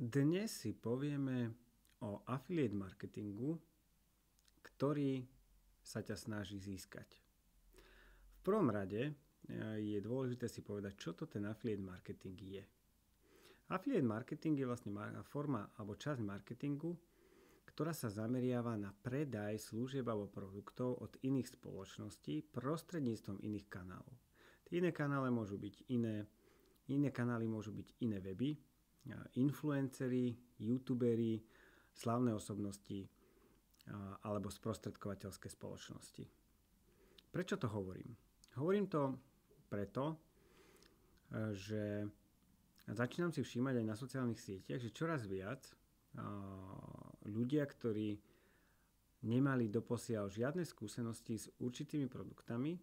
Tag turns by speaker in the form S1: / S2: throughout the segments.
S1: Dnes si povieme o affiliate marketingu, ktorý sa ťa snaží získať. V prvom rade je dôležité si povedať, čo to ten affiliate marketing je. Affiliate marketing je vlastne forma alebo časť marketingu, ktorá sa zameriava na predaj služieb alebo produktov od iných spoločností prostredníctvom iných kanálov. Tie iné kanály môžu byť iné weby, influenceri, youtuberi, slávne osobnosti alebo sprostredkovateľské spoločnosti. Prečo to hovorím? Hovorím to preto, že začínam si všímať aj na sociálnych sieťach, že čoraz viac ľudia, ktorí nemali doposiaľ žiadne skúsenosti s určitými produktami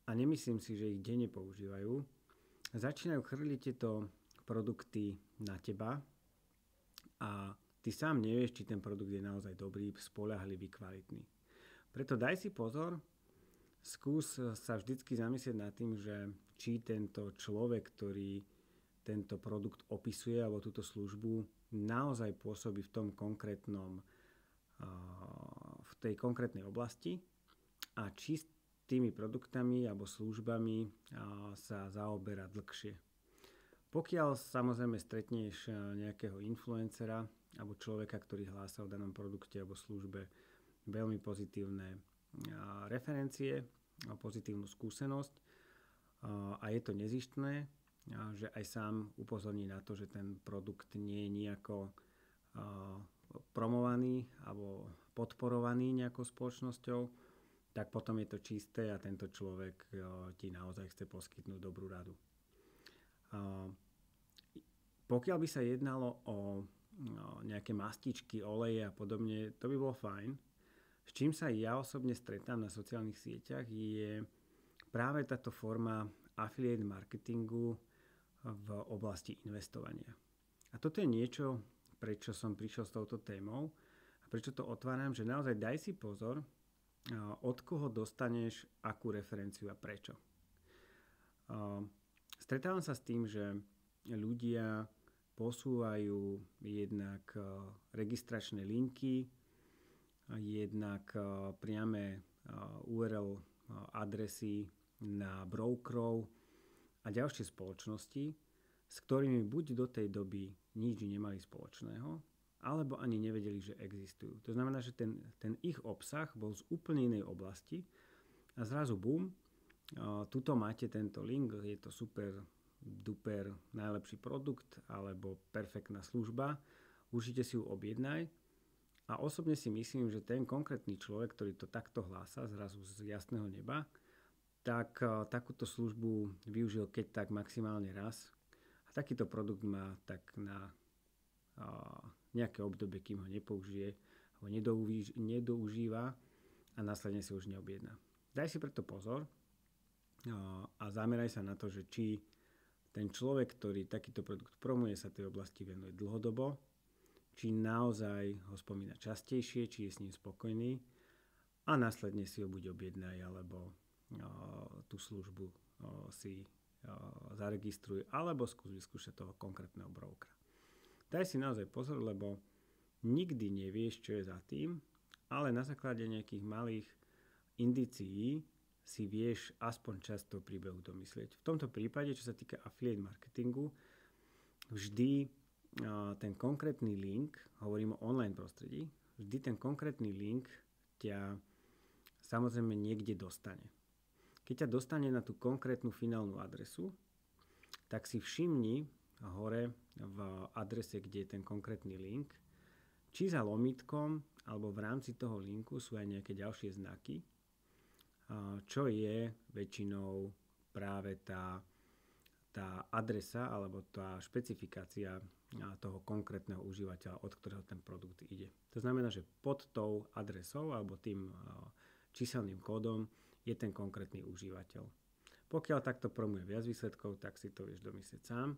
S1: a nemyslím si, že ich denne používajú, začínajú chrliť tieto produkty na teba a ty sám nevieš, či ten produkt je naozaj dobrý, spoľahlivý, kvalitný. Preto daj si pozor, skús sa vždycky zamyslieť nad tým, že či tento človek, ktorý tento produkt opisuje alebo túto službu, naozaj pôsobí v tej konkrétnej oblasti a či s tými produktami alebo službami sa zaoberá dlhšie. Pokiaľ samozrejme stretneš nejakého influencera alebo človeka, ktorý hlása o danom produkte alebo službe veľmi pozitívne referencie a pozitívnu skúsenosť a je to nezištné, že aj sám upozorní na to, že ten produkt nie je nejako promovaný alebo podporovaný nejakou spoločnosťou, tak potom je to čisté a tento človek ti naozaj chce poskytnúť dobrú radu. Pokiaľ by sa jednalo o nejaké mastičky, oleje a podobne, to by bolo fajn. S čím sa ja osobne stretám na sociálnych sieťach je práve táto forma affiliate marketingu v oblasti investovania. A toto je niečo, prečo som prišiel s touto témou a prečo to otváram, že naozaj daj si pozor, od koho dostaneš akú referenciu a prečo. Stretávam sa s tým, že ľudia posúvajú jednak registračné linky, jednak priame URL adresy na brokerov a ďalšie spoločnosti, s ktorými buď do tej doby nič nemali spoločného, alebo ani nevedeli, že existujú. To znamená, že ten ich obsah bol z úplne inej oblasti a zrazu bum, tuto máte tento link, je to super duper najlepší produkt alebo perfektná služba, určite si ju objednaj. A osobne si myslím, že ten konkrétny človek, ktorý to takto hlása zrazu z jasného neba, tak takúto službu využil keď tak maximálne raz. A takýto produkt má tak na nejaké obdobie, kým ho nepoužije alebo nedoužíva a následne si už neobjedná. Daj si preto pozor a zameraj sa na to, že či ten človek, ktorý takýto produkt promuje, sa tej oblasti venuje dlhodobo, či naozaj ho spomína častejšie, či je s ním spokojný a následne si ho buď objednaj, alebo tú službu si zaregistruj, alebo skús vyskúšať toho konkrétneho brokera. Daj si naozaj pozor, lebo nikdy nevieš, čo je za tým, ale na základe nejakých malých indícií si vieš aspoň časť toho príbehu domyslieť. V tomto prípade, čo sa týka affiliate marketingu, vždy ten konkrétny link, hovorím o online prostredí, vždy ten konkrétny link ťa samozrejme niekde dostane. Keď ťa dostane na tú konkrétnu finálnu adresu, tak si všimni hore v adrese, kde je ten konkrétny link, či za lomítkom alebo v rámci toho linku sú aj nejaké ďalšie znaky, čo je väčšinou práve tá adresa alebo tá špecifikácia toho konkrétneho užívateľa, od ktorého ten produkt ide. To znamená, že pod tou adresou alebo tým číselným kódom je ten konkrétny užívateľ. Pokiaľ takto promuje viac výsledkov, tak si to vieš domyslieť sám.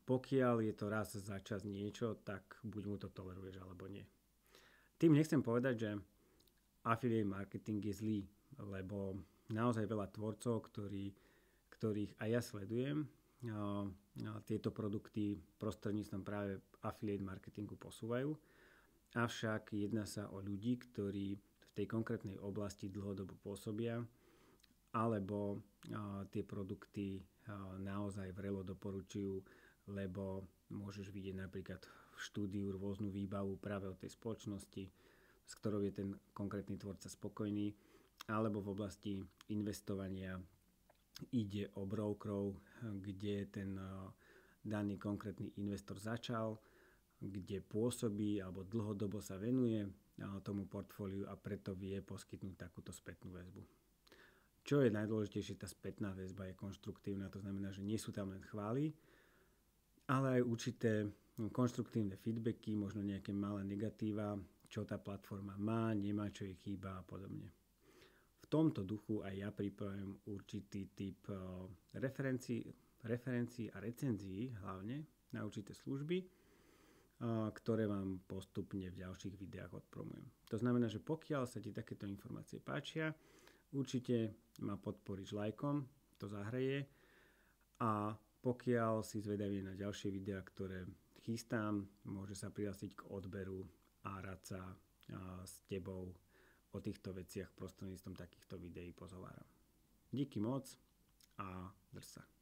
S1: Pokiaľ je to raz za čas niečo, tak buď mu to toleruješ alebo nie. Tým nechcem povedať, že affiliate marketing je zlý, lebo naozaj veľa tvorcov, ktorých aj ja sledujem, tieto produkty prostredníctvom práve affiliate marketingu posúvajú. Avšak jedná sa o ľudí, ktorí v tej konkrétnej oblasti dlhodobo pôsobia, alebo tie produkty naozaj vrelo doporučujú, lebo môžeš vidieť napríklad v štúdiu rôznu výbavu práve od tej spoločnosti, s ktorou je ten konkrétny tvorca spokojný, alebo v oblasti investovania ide o brokerov, kde ten daný konkrétny investor začal, kde pôsobí alebo dlhodobo sa venuje tomu portfóliu a preto vie poskytnúť takúto spätnú väzbu. Čo je najdôležitejšie, tá spätná väzba je konštruktívna, to znamená, že nie sú tam len chvály, ale aj určité konštruktívne feedbacky, možno nejaké malé negatíva, čo tá platforma má, nemá, čo jej chýba a podobne. V tomto duchu aj ja pripravujem určitý typ referencií a recenzií hlavne na určité služby, ktoré vám postupne v ďalších videách odpromujem. To znamená, že pokiaľ sa ti takéto informácie páčia, určite ma podporíš lajkom, to zahreje, a pokiaľ si zvedavý na ďalšie videá, ktoré chystám, môže sa prihlásiť k odberu a rád sa s tebou o týchto veciach prostredníctvom takýchto videí pozhováram. Díky moc a drž sa.